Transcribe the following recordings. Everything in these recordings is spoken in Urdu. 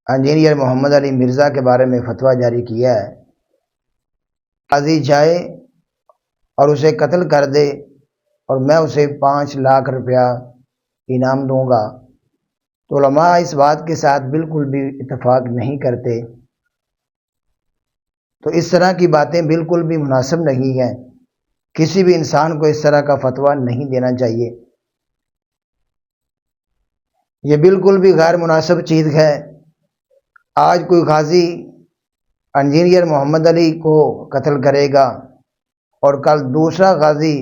انجینئر محمد علی مرزا کے بارے میں فتویٰ جاری کیا ہے، قاضی جائے اور اسے قتل کر دے اور میں اسے 5 لاکھ روپیہ انعام دوں گا، تو علماء اس بات کے ساتھ بالکل بھی اتفاق نہیں کرتے۔ تو اس طرح کی باتیں بالکل بھی مناسب نہیں ہیں، کسی بھی انسان کو اس طرح کا فتویٰ نہیں دینا چاہیے، یہ بالکل بھی غیر مناسب چیز ہے۔ آج کوئی غازی انجینئر محمد علی کو قتل کرے گا اور کل دوسرا غازی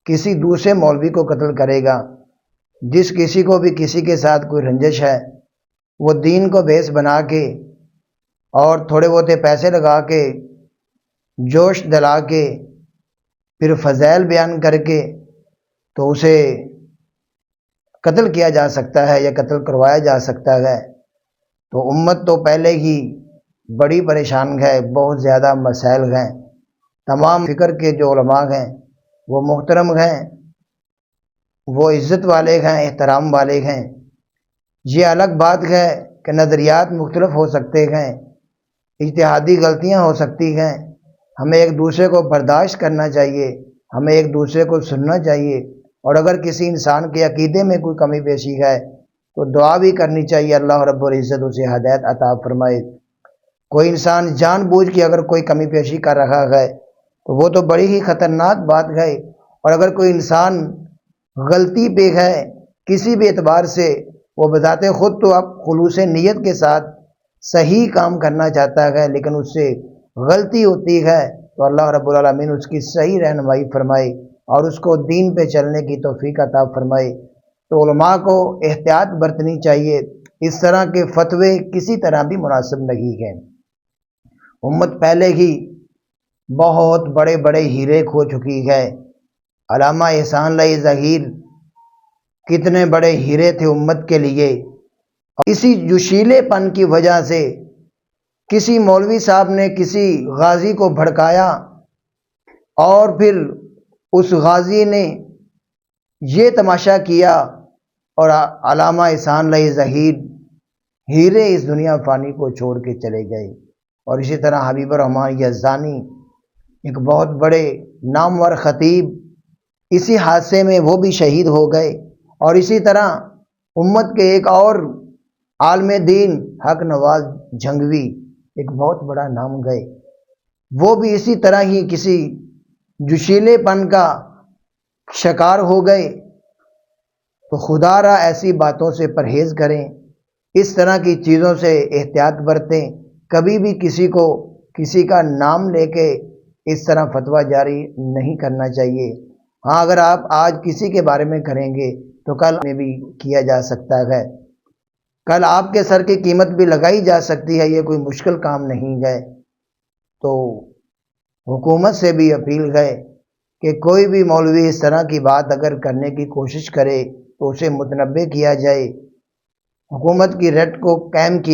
کسی دوسرے مولوی کو قتل کرے گا۔ جس کسی کو بھی کسی کے ساتھ کوئی رنجش ہے، وہ دین کو بیس بنا کے اور تھوڑے بہت پیسے لگا کے، جوش دلا کے، پھر فضائل بیان کر کے تو اسے قتل کیا جا سکتا ہے یا قتل کروایا جا سکتا ہے۔ تو امت تو پہلے ہی بڑی پریشان ہے، بہت زیادہ مسائل ہیں۔ تمام فکر کے جو علماء ہیں وہ محترم ہیں، وہ عزت والے ہیں، احترام والے ہیں۔ یہ الگ بات ہے کہ نظریات مختلف ہو سکتے ہیں، اجتہادی غلطیاں ہو سکتی ہیں، ہمیں ایک دوسرے کو برداشت کرنا چاہیے، ہمیں ایک دوسرے کو سننا چاہیے، اور اگر کسی انسان کے عقیدے میں کوئی کمی بیشی ہے تو دعا بھی کرنی چاہیے، اللہ رب العزت اسے ہدایت عطا فرمائے۔ کوئی انسان جان بوجھ کے اگر کوئی کمی پیشی کر رہا ہے تو وہ تو بڑی ہی خطرناک بات ہے، اور اگر کوئی انسان غلطی پہ ہے کسی بھی اعتبار سے، وہ بذات خود تو اب خلوص نیت کے ساتھ صحیح کام کرنا چاہتا ہے، لیکن اس سے غلطی ہوتی ہے تو اللہ رب العالمین اس کی صحیح رہنمائی فرمائے اور اس کو دین پہ چلنے کی توفیق عطا فرمائے۔ تو علماء کو احتیاط برتنی چاہیے، اس طرح کے فتوے کسی طرح بھی مناسب نہیں ہیں۔ امت پہلے ہی بہت بڑے بڑے ہیرے کھو چکی ہے۔ علامہ احسان اللہ ظہیر کتنے بڑے ہیرے تھے امت کے لیے، اسی جوشیلے پن کی وجہ سے کسی مولوی صاحب نے کسی غازی کو بھڑکایا اور پھر اس غازی نے یہ تماشا کیا اور علامہ احسان اللہ ظہیر ہیرے اس دنیا فانی کو چھوڑ کے چلے گئے۔ اور اسی طرح حبیب الرحمن یزدانی ایک بہت بڑے نامور خطیب اسی حادثے میں وہ بھی شہید ہو گئے، اور اسی طرح امت کے ایک اور عالم دین حق نواز جھنگوی ایک بہت بڑا نام گئے، وہ بھی اسی طرح ہی کسی جوشیلے پن کا شکار ہو گئے۔ تو خدا را ایسی باتوں سے پرہیز کریں، اس طرح کی چیزوں سے احتیاط برتیں، کبھی بھی کسی کو کسی کا نام لے کے اس طرح فتویٰ جاری نہیں کرنا چاہیے۔ ہاں، اگر آپ آج کسی کے بارے میں کریں گے تو کل میں بھی کیا جا سکتا ہے، کل آپ کے سر کی قیمت بھی لگائی جا سکتی ہے، یہ کوئی مشکل کام نہیں ہے۔ تو حکومت سے بھی اپیل ہے کہ کوئی بھی مولوی اس طرح کی بات اگر کرنے کی کوشش کرے تو اسے متنبہ کیا جائے، حکومت کی ریٹ کو قائم کیا